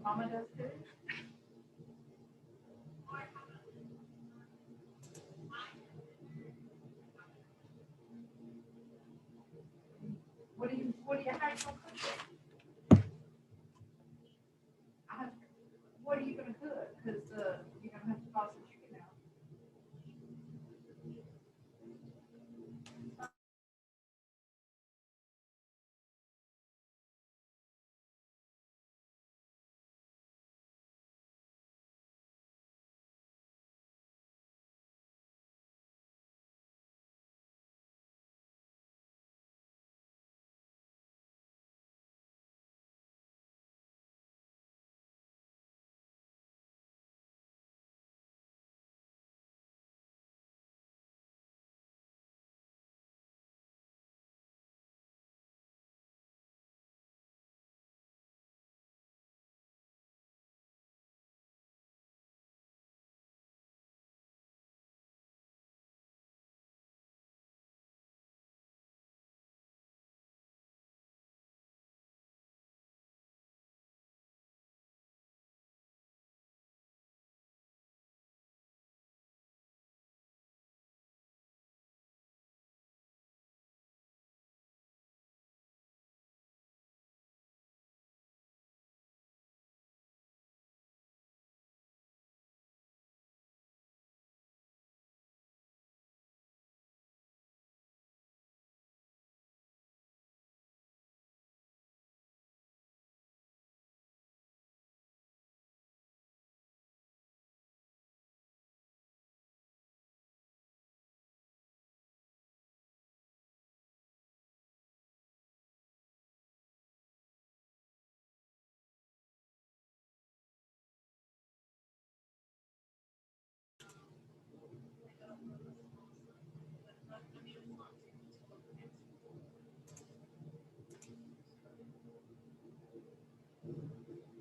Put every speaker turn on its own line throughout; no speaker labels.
Mama does too. How you gonna cook it? I, what are you gonna cook? Because you're gonna have to toss the chicken out.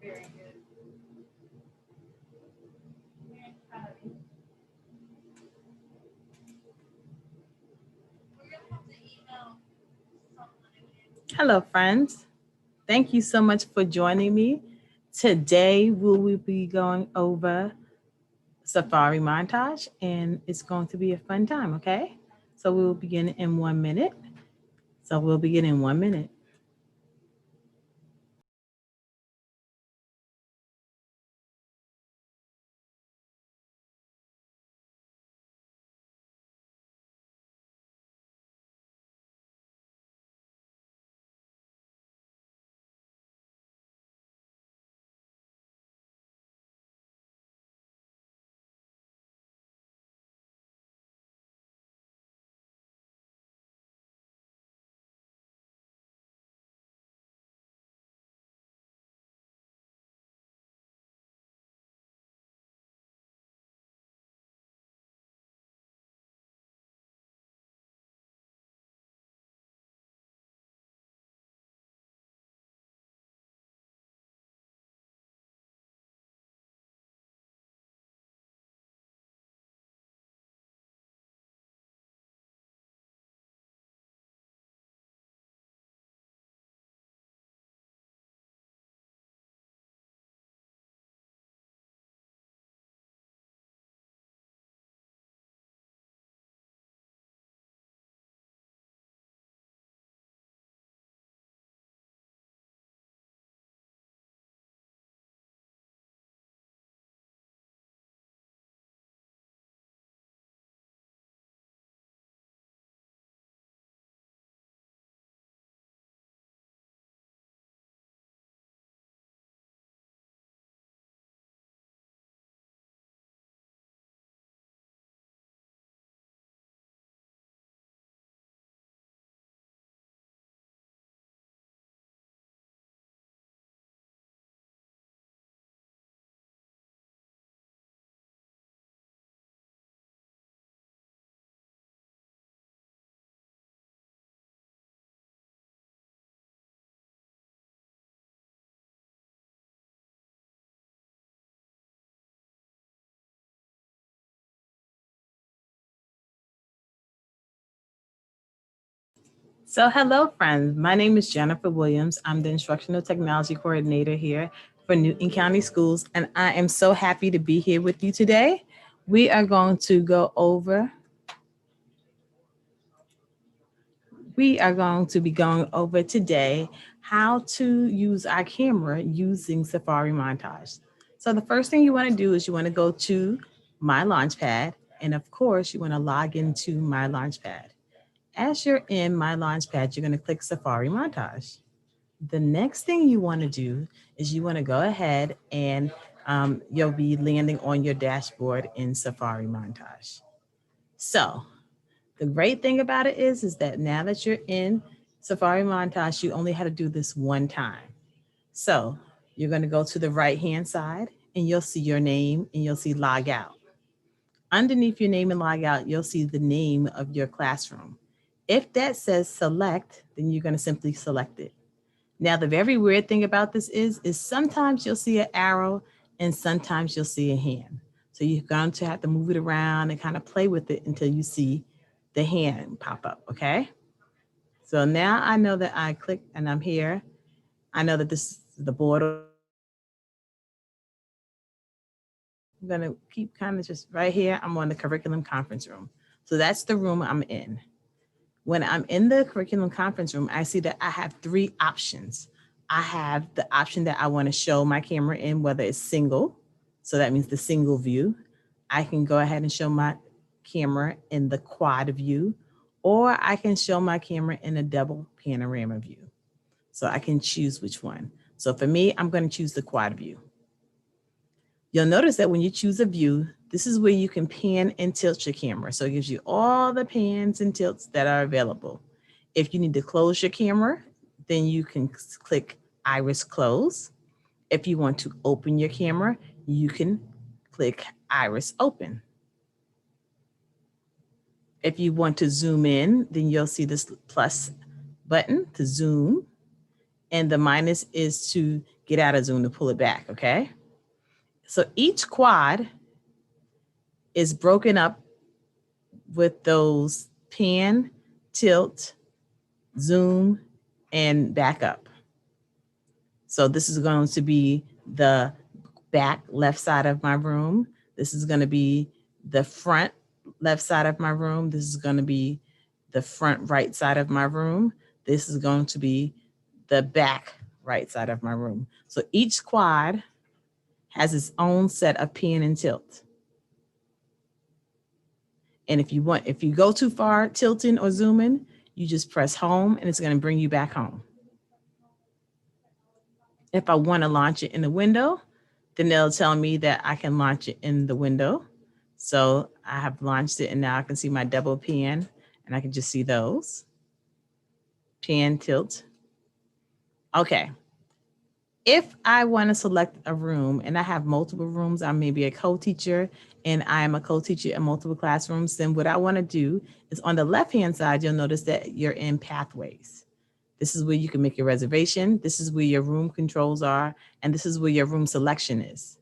Very good.
Hello, friends. Thank you so much for joining me. Today, we will be going over Safari montage, and it's going to be a fun time, okay? So we will begin in 1 minute. So we'll begin in 1 minute. So, hello, friends. My name is Jennifer Williams. I'm the Instructional Technology Coordinator here for Newton County Schools, and I am so happy to be here with you today. We are going to go over, today how to use our camera using Safari Montage. So the first thing you want to do is you want to go to My Launchpad, and of course you want to log into My Launchpad. As you're in My Launchpad, you're going to click Safari Montage. The next thing you want to do is you want to go ahead and you'll be landing on your dashboard in Safari Montage. So the great thing about it is that now that you're in Safari Montage, you only had to do this one time. So you're going to go to the right-hand side and you'll see your name and you'll see log out. Underneath your name and log out, you'll see the name of your classroom. If that says select, then you're going to simply select it. Now, the very weird thing about this is sometimes you'll see an arrow and sometimes you'll see a hand. So you're going to have to move it around and kind of play with it until you see the hand pop up, okay? So now I know that I click and I'm here. I know that this is the board. I'm gonna keep kind of just right here. I'm on the curriculum conference room. So that's the room I'm in. When I'm in the curriculum conference room, I see that I have three options. I have the option that I want to show my camera in, whether it's single. So that means the single view. I can go ahead and show my camera in the quad view, or I can show my camera in a double panorama view. So I can choose which one. So for me, I'm going to choose the quad view. You'll notice that when you choose a view, this is where you can pan and tilt your camera. So it gives you all the pans and tilts that are available. If you need to close your camera, then you can click Iris Close. If you want to open your camera, you can click Iris Open. If you want to zoom in, then you'll see this plus button to zoom. And the minus is to get out of zoom to pull it back, okay? So each quad is broken up with those pan, tilt, zoom, and back up. So this is going to be the back left side of my room. This is going to be the front left side of my room. This is going to be the front right side of my room. This is going to be the back right side of my room. So each quad has its own set of pan and tilt. And if you go too far tilting or zooming, you just press home and it's going to bring you back home. If I want to launch it in the window, then they'll tell me that I can launch it in the window. So I have launched it and now I can see my double pan and I can just see those. Pan, tilt. Okay. If I want to select a room and I have multiple rooms, I may be a co-teacher and I am a co-teacher in multiple classrooms, then what I want to do is on the left-hand side, you'll notice that you're in pathways. This is where you can make your reservation. This is where your room controls are. And this is where your room selection is.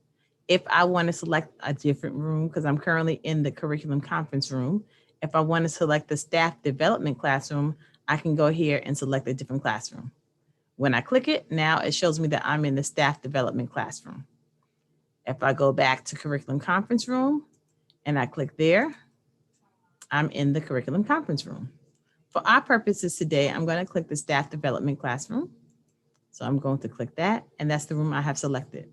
If I want to select a different room, because I'm currently in the curriculum conference room, if I want to select the staff development classroom, I can go here and select a different classroom. When I click it, now it shows me that I'm in the staff development classroom. If I go back to curriculum conference room and I click there, I'm in the curriculum conference room. For our purposes today, I'm going to click the staff development classroom. So I'm going to click that, and that's the room I have selected.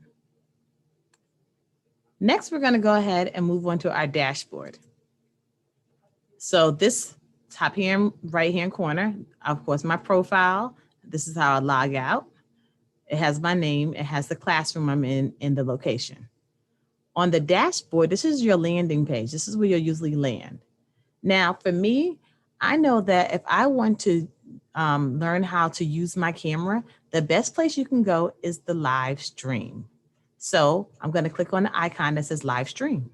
Next, we're going to go ahead and move on to our dashboard. So this top here, right hand corner, of course, my profile. This is how I log out. It has my name. It has the classroom I'm in and the location. On the dashboard, this is your landing page. This is where you'll usually land. Now, for me, I know that if I want to learn how to use my camera, the best place you can go is the live stream. So I'm going to click on the icon that says live stream.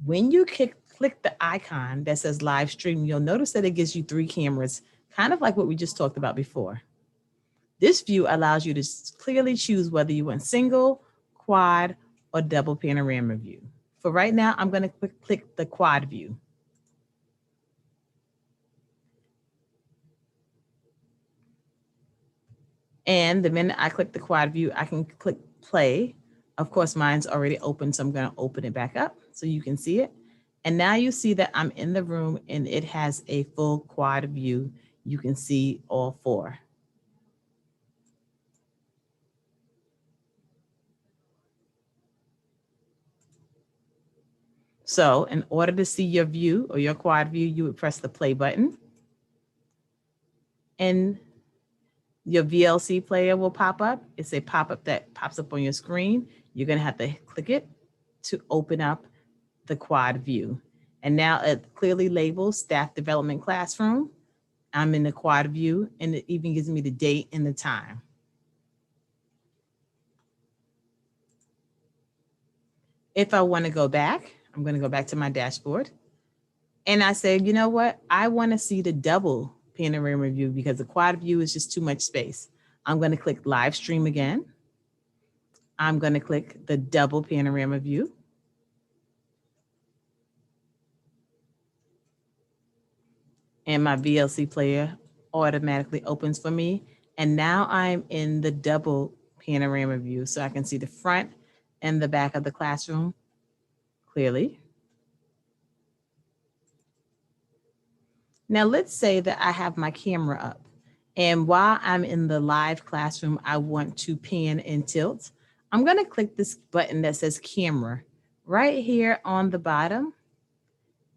When you click the icon that says live stream, you'll notice that it gives you three cameras, kind of like what we just talked about before. This view allows you to clearly choose whether you want single, quad, or double panorama view. For right now, I'm going to click the quad view. And the minute I click the quad view, I can click play. Of course, mine's already open, so I'm going to open it back up so you can see it. And now you see that I'm in the room and it has a full quad view. You can see all four. So in order to see your view or your quad view, you would press the play button. And your VLC player will pop up. It's a pop-up that pops up on your screen. You're going to have to click it to open up the quad view. And now it clearly labels staff development classroom. I'm in the quad view, and it even gives me the date and the time. If I want to go back, I'm going to go back to my dashboard. And I say, you know what? I want to see the double panorama view because the quad view is just too much space. I'm going to click live stream again. I'm going to click the double panorama view. And my VLC player automatically opens for me. And now I'm in the double panorama view so I can see the front and the back of the classroom clearly. Now let's say that I have my camera up, and while I'm in the live classroom, I want to pan and tilt. I'm going to click this button that says camera right here on the bottom.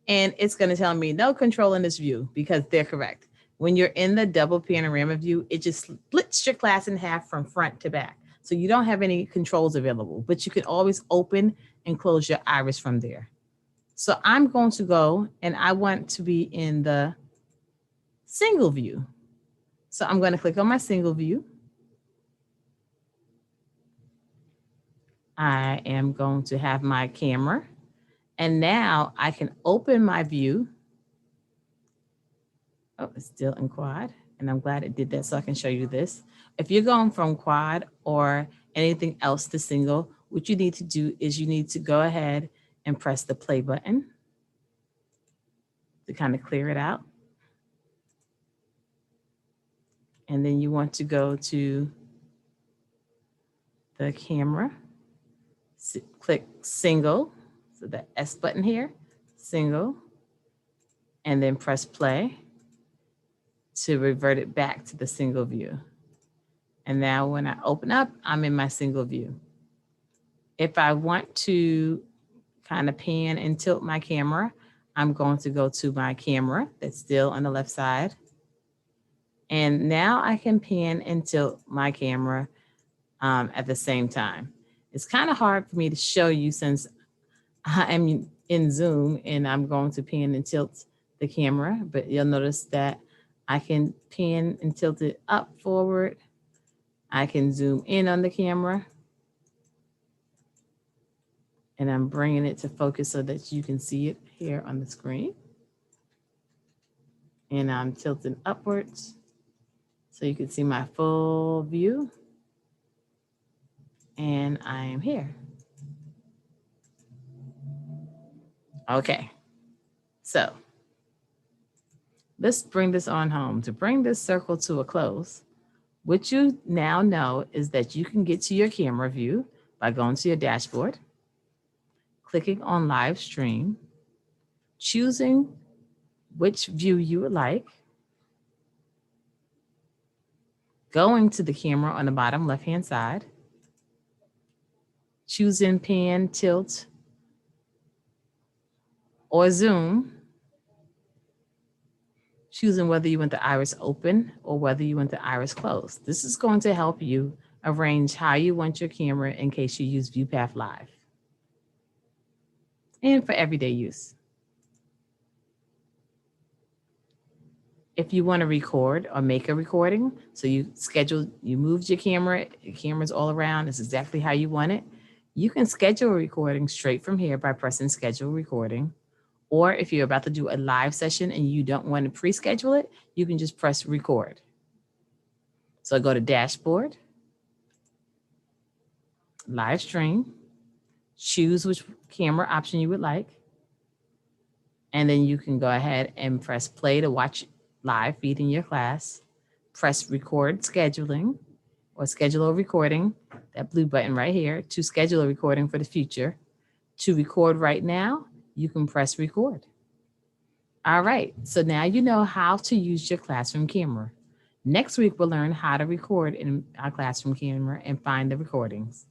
And it's going to tell me no control in this view because they're correct. When you're in the double panorama view, it just splits your class in half from front to back. So you don't have any controls available, but you can always open and close your iris from there. So I'm going to go and I want to be in the single view. So I'm going to click on my single view. I am going to have my camera. And now I can open my view. Oh, it's still in quad. And I'm glad it did that so I can show you this. If you're going from quad or anything else to single, what you need to do is you need to go ahead and press the play button to kind of clear it out. And then you want to go to the camera, click single, so the S button here, single, and then press play to revert it back to the single view. And now when I open up, I'm in my single view. If I want to kind of pan and tilt my camera, I'm going to go to my camera that's still on the left side. And now I can pan and tilt my camera at the same time. It's kind of hard for me to show you since I am in Zoom and I'm going to pan and tilt the camera, but you'll notice that I can pan and tilt it up, forward. I can zoom in on the camera. And I'm bringing it to focus so that you can see it here on the screen. And I'm tilting upwards so you can see my full view. And I am here. Okay, so let's bring this on home. To bring this circle to a close, what you now know is that you can get to your camera view by going to your dashboard, clicking on live stream, choosing which view you would like, going to the camera on the bottom left-hand side, choosing pan, tilt, or zoom, choosing whether you want the iris open or whether you want the iris closed. This is going to help you arrange how you want your camera in case you use ViewPath Live and for everyday use. If you want to record or make a recording, so you moved your camera's all around, it's exactly how you want it. You can schedule a recording straight from here by pressing schedule recording. Or if you're about to do a live session and you don't want to pre-schedule it, you can just press record. So go to dashboard, live stream, choose which camera option you would like. And then you can go ahead and press play to watch live feed in your class, press record scheduling, or schedule a recording, that blue button right here, to schedule a recording for the future. To record right now, you can press record. All right, so now you know how to use your classroom camera. Next week, we'll learn how to record in our classroom camera and find the recordings.